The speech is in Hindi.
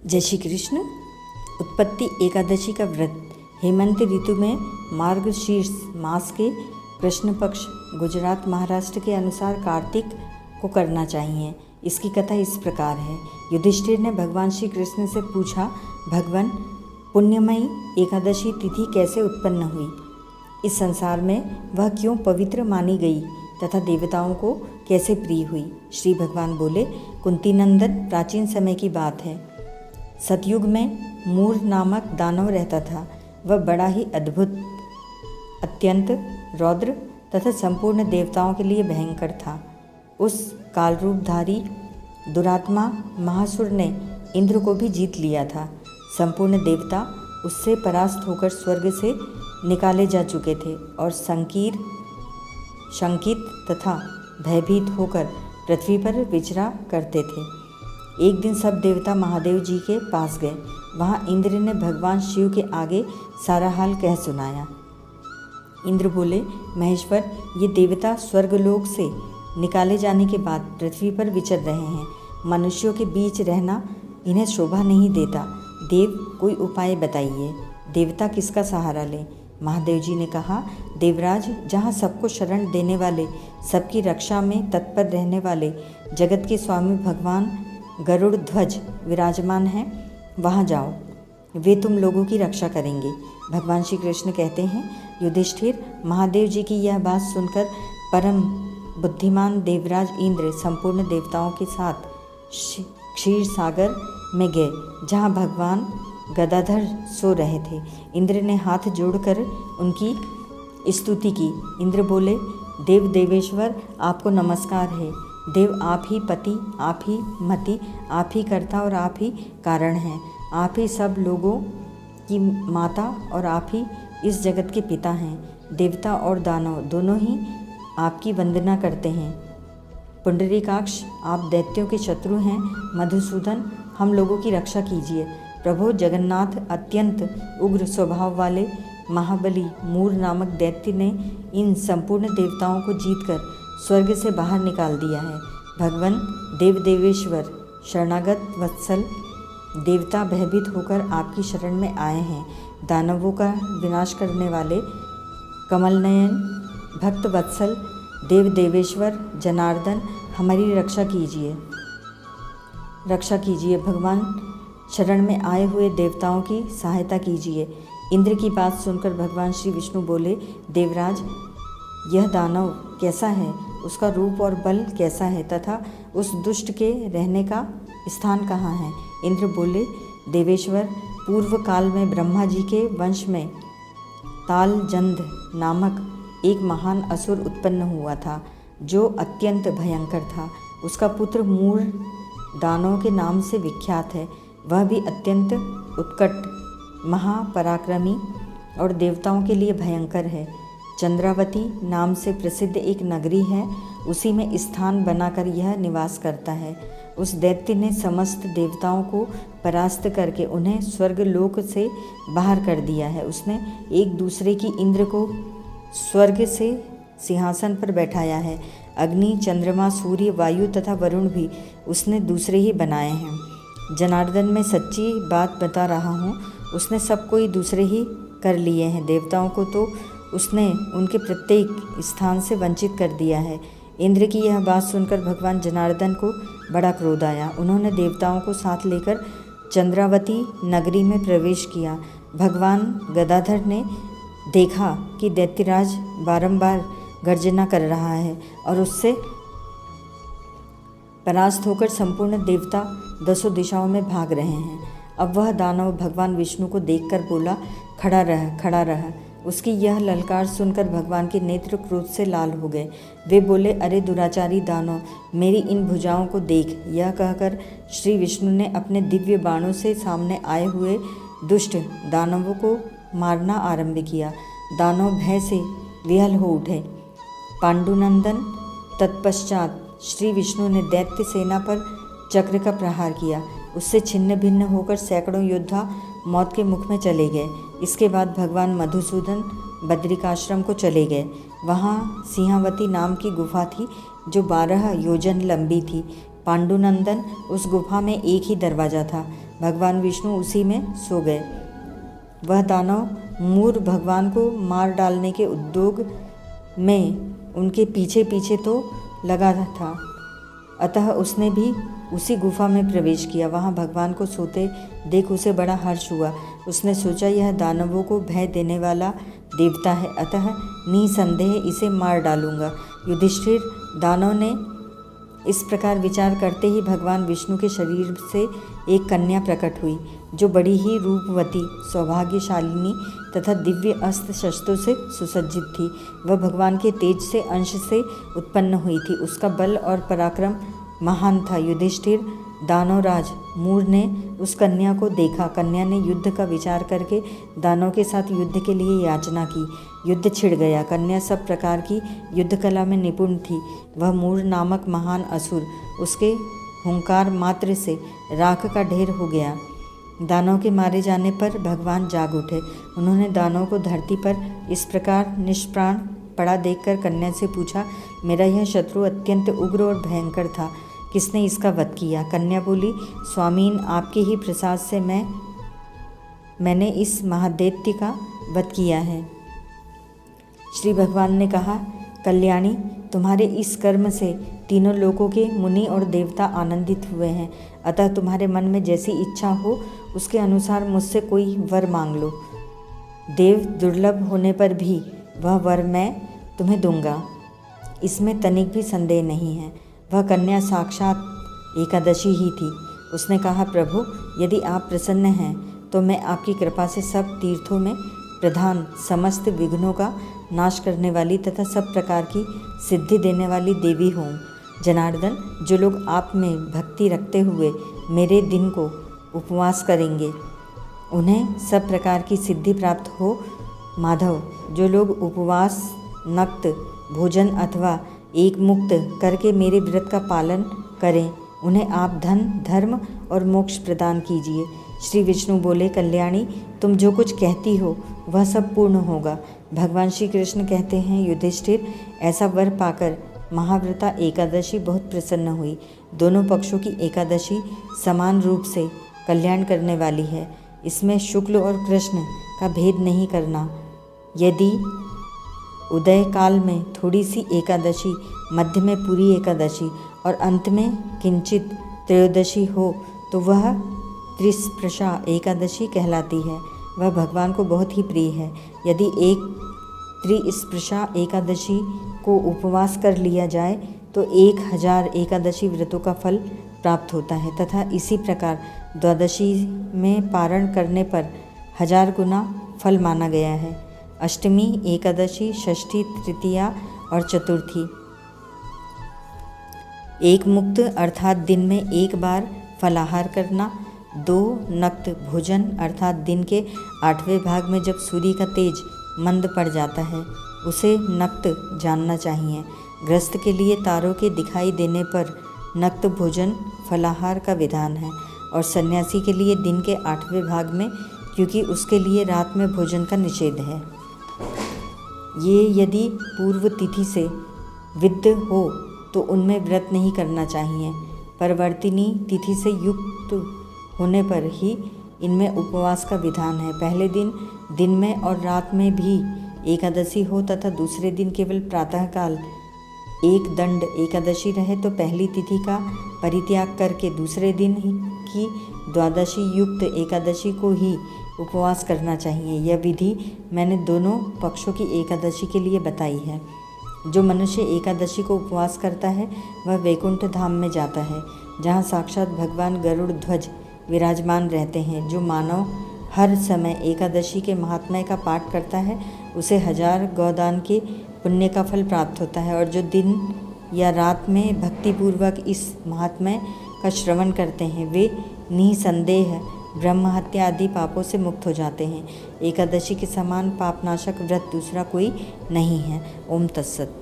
जय श्री कृष्ण। उत्पत्ति एकादशी का व्रत हेमंत ऋतु में मार्गशीर्ष मास के कृष्ण पक्ष गुजरात महाराष्ट्र के अनुसार कार्तिक को करना चाहिए। इसकी कथा इस प्रकार है। युधिष्ठिर ने भगवान श्री कृष्ण से पूछा, भगवान, पुण्यमयी एकादशी तिथि कैसे उत्पन्न हुई? इस संसार में वह क्यों पवित्र मानी गई तथा देवताओं को कैसे प्रिय हुई? श्री भगवान बोले, कुंती नंदन, प्राचीन समय की बात है। सतयुग में मूर नामक दानव रहता था। वह बड़ा ही अद्भुत, अत्यंत रौद्र तथा संपूर्ण देवताओं के लिए भयंकर था। उस कालरूपधारी दुरात्मा महासुर ने इंद्र को भी जीत लिया था। संपूर्ण देवता उससे परास्त होकर स्वर्ग से निकाले जा चुके थे और शंकित तथा भयभीत होकर पृथ्वी पर विचरा करते थे। एक दिन सब देवता महादेव जी के पास गए। वहाँ इंद्र ने भगवान शिव के आगे सारा हाल कह सुनाया। इंद्र बोले, महेश्वर, ये देवता स्वर्गलोक से निकाले जाने के बाद पृथ्वी पर विचर रहे हैं। मनुष्यों के बीच रहना इन्हें शोभा नहीं देता। देव, कोई उपाय बताइए। देवता किसका सहारा लें? महादेव जी ने कहा, देवराज, जहाँ सबको शरण देने वाले, सबकी रक्षा में तत्पर रहने वाले जगत के स्वामी भगवान गरुड़ ध्वज विराजमान हैं, वहाँ जाओ, वे तुम लोगों की रक्षा करेंगे। भगवान श्री कृष्ण कहते हैं, युधिष्ठिर, महादेव जी की यह बात सुनकर परम बुद्धिमान देवराज इंद्र संपूर्ण देवताओं के साथ क्षीर सागर में गए, जहाँ भगवान गदाधर सो रहे थे। इंद्र ने हाथ जोड़कर उनकी स्तुति की। इंद्र बोले, देव देवेश्वर, आपको नमस्कार है। देव, आप ही पति, आप ही मति, आप ही कर्ता और आप ही कारण हैं। आप ही सब लोगों की माता और आप ही इस जगत के पिता हैं। देवता और दानव दोनों ही आपकी वंदना करते हैं। पुंडरीकाक्ष, आप दैत्यों के शत्रु हैं। मधुसूदन, हम लोगों की रक्षा कीजिए। प्रभु जगन्नाथ, अत्यंत उग्र स्वभाव वाले महाबली मूर नामक दैत्य ने इन संपूर्ण देवताओं को जीतकर स्वर्ग से बाहर निकाल दिया है। भगवान देव देवेश्वर, शरणागत वत्सल देवता भयभीत होकर आपकी शरण में आए हैं। दानवों का विनाश करने वाले कमलनयन भक्त वत्सल देव देवेश्वर जनार्दन, हमारी रक्षा कीजिए। भगवान, शरण में आए हुए देवताओं की सहायता कीजिए। इंद्र की बात सुनकर भगवान श्री विष्णु बोले, देवराज, यह दानव कैसा है? उसका रूप और बल कैसा है तथा उस दुष्ट के रहने का स्थान कहाँ है? इंद्र बोले, देवेश्वर, पूर्व काल में ब्रह्मा जी के वंश में तालजंद नामक एक महान असुर उत्पन्न हुआ था, जो अत्यंत भयंकर था। उसका पुत्र मूर दानव के नाम से विख्यात है। वह भी अत्यंत उत्कट, महापराक्रमी और देवताओं के लिए भयंकर है। चंद्रावती नाम से प्रसिद्ध एक नगरी है, उसी में स्थान बनाकर यह निवास करता है। उस दैत्य ने समस्त देवताओं को परास्त करके उन्हें स्वर्गलोक से बाहर कर दिया है। उसने एक दूसरे की इंद्र को स्वर्ग से सिंहासन पर बैठाया है। अग्नि, चंद्रमा, सूर्य, वायु तथा वरुण भी उसने दूसरे ही बनाए हैं। जनार्दन, मैं सच्ची बात बता रहा हूँ, उसने सब कोई दूसरे ही कर लिए हैं। देवताओं को तो उसने उनके प्रत्येक स्थान से वंचित कर दिया है। इंद्र की यह बात सुनकर भगवान जनार्दन को बड़ा क्रोध आया। उन्होंने देवताओं को साथ लेकर चंद्रावती नगरी में प्रवेश किया। भगवान गदाधर ने देखा कि दैत्यराज बारंबार गर्जना कर रहा है और उससे परास्त होकर संपूर्ण देवता दसों दिशाओं में भाग रहे हैं। अब वह दानव भगवान विष्णु को देखकर बोला, खड़ा रह। उसकी यह ललकार सुनकर भगवान के नेत्र क्रोध से लाल हो गए। वे बोले, अरे दुराचारी दानव, मेरी इन भुजाओं को देख। यह कहकर श्री विष्णु ने अपने दिव्य बाणों से सामने आए हुए दुष्ट दानवों को मारना आरंभ किया। दानव भय से विह्वल हो उठे। पांडुनंदन, तत्पश्चात श्री विष्णु ने दैत्य सेना पर चक्र का प्रहार किया। उससे छिन्न भिन्न होकर सैकड़ों योद्धा मौत के मुख में चले गए। इसके बाद भगवान मधुसूदन बद्रिकाश्रम को चले गए। वहाँ सिंहावती नाम की गुफा थी, जो 12 योजन लंबी थी। पांडुनंदन, उस गुफा में एक ही दरवाज़ा था। भगवान विष्णु उसी में सो गए। वह दानव मूर भगवान को मार डालने के उद्योग में उनके पीछे पीछे तो लगा था, अतः उसने भी उसी गुफा में प्रवेश किया। वहाँ भगवान को सोते देख उसे बड़ा हर्ष हुआ। उसने सोचा यह दानवों को भय देने वाला देवता है, अतः निसंदेह इसे मार डालूंगा। युधिष्ठिर दानव ने इस प्रकार विचार करते ही भगवान विष्णु के शरीर से एक कन्या प्रकट हुई, जो बड़ी ही रूपवती, सौभाग्यशालिनी तथा दिव्य अस्त्र शस्त्रों से सुसज्जित थी। वह भगवान के तेज से अंश से उत्पन्न हुई थी। उसका बल और पराक्रम महान था। युधिष्ठिर दानवराज मूर ने उस कन्या को देखा। कन्या ने युद्ध का विचार करके दानव के साथ युद्ध के लिए याचना की। युद्ध छिड़ गया। कन्या सब प्रकार की युद्ध कला में निपुण थी। वह मूर नामक महान असुर उसके हुंकार मात्र से राख का ढेर हो गया। दानव के मारे जाने पर भगवान जाग उठे। उन्होंने दानव को धरती पर इस प्रकार निष्प्राण पड़ा देखकर कन्या से पूछा, मेरा यह शत्रु अत्यंत उग्र और भयंकर था, किसने इसका वध किया? कन्या बोली, स्वामीन, आपके ही प्रसाद से मैंने इस महादैत्य का वध किया है। श्री भगवान ने कहा, कल्याणी, तुम्हारे इस कर्म से तीनों लोकों के मुनि और देवता आनंदित हुए हैं, अतः तुम्हारे मन में जैसी इच्छा हो उसके अनुसार मुझसे कोई वर मांग लो। देव दुर्लभ होने पर भी वह वर मैं तुम्हें दूंगा, इसमें तनिक भी संदेह नहीं है। वह कन्या साक्षात एकादशी ही थी। उसने कहा, प्रभु, यदि आप प्रसन्न हैं तो मैं आपकी कृपा से सब तीर्थों में प्रधान, समस्त विघ्नों का नाश करने वाली तथा सब प्रकार की सिद्धि देने वाली देवी हूँ। जनार्दन, जो लोग आप में भक्ति रखते हुए मेरे दिन को उपवास करेंगे उन्हें सब प्रकार की सिद्धि प्राप्त हो। माधव, जो लोग उपवास, नक्त भोजन अथवा एक मुक्त करके मेरे व्रत का पालन करें उन्हें आप धन, धर्म और मोक्ष प्रदान कीजिए। श्री विष्णु बोले, कल्याणी, तुम जो कुछ कहती हो वह सब पूर्ण होगा। भगवान श्री कृष्ण कहते हैं, युधिष्ठिर, ऐसा वर पाकर महाव्रता एकादशी बहुत प्रसन्न हुई। दोनों पक्षों की एकादशी समान रूप से कल्याण करने वाली है। इसमें शुक्ल और कृष्ण का भेद नहीं करना। यदि उदय काल में थोड़ी सी एकादशी, मध्य में पूरी एकादशी और अंत में किंचित त्रयोदशी हो तो वह त्रिस्पृशा एकादशी कहलाती है। वह भगवान को बहुत ही प्रिय है। यदि एक त्रिस्पृशा एकादशी को उपवास कर लिया जाए तो 1000 एकादशी व्रतों का फल प्राप्त होता है तथा इसी प्रकार द्वादशी में पारण करने पर 1000 गुना फल माना गया है। अष्टमी, एकादशी, षष्ठी, तृतीया और चतुर्थी एक मुक्त अर्थात दिन में एक बार फलाहार करना, 2 नक्त भोजन अर्थात दिन के 8वें भाग में जब सूर्य का तेज मंद पड़ जाता है उसे नक्त जानना चाहिए। गृहस्थ के लिए तारों के दिखाई देने पर नक्त भोजन फलाहार का विधान है और सन्यासी के लिए दिन के 8वें भाग में, क्योंकि उसके लिए रात में भोजन का निषेध है। ये यदि पूर्व तिथि से विद्ध हो तो उनमें व्रत नहीं करना चाहिए। परवर्तिनी तिथि से युक्त होने पर ही इनमें उपवास का विधान है। पहले दिन में और रात में भी एकादशी हो तथा दूसरे दिन केवल प्रातःकाल एक दंड एकादशी रहे तो पहली तिथि का परित्याग करके दूसरे दिन की द्वादशी युक्त एकादशी को ही उपवास करना चाहिए। यह विधि मैंने दोनों पक्षों की एकादशी के लिए बताई है। जो मनुष्य एकादशी को उपवास करता है वह वैकुंठ धाम में जाता है, जहाँ साक्षात भगवान गरुड़ ध्वज विराजमान रहते हैं। जो मानव हर समय एकादशी के महात्म्य का पाठ करता है उसे 1000 गौदान के पुण्य का फल प्राप्त होता है, और जो दिन या रात में भक्तिपूर्वक इस महात्म्य का श्रवण करते हैं वे निसंदेह ब्रह्म हत्या आदि पापों से मुक्त हो जाते हैं। एकादशी के समान पापनाशक व्रत दूसरा कोई नहीं है। ओम तत्सत।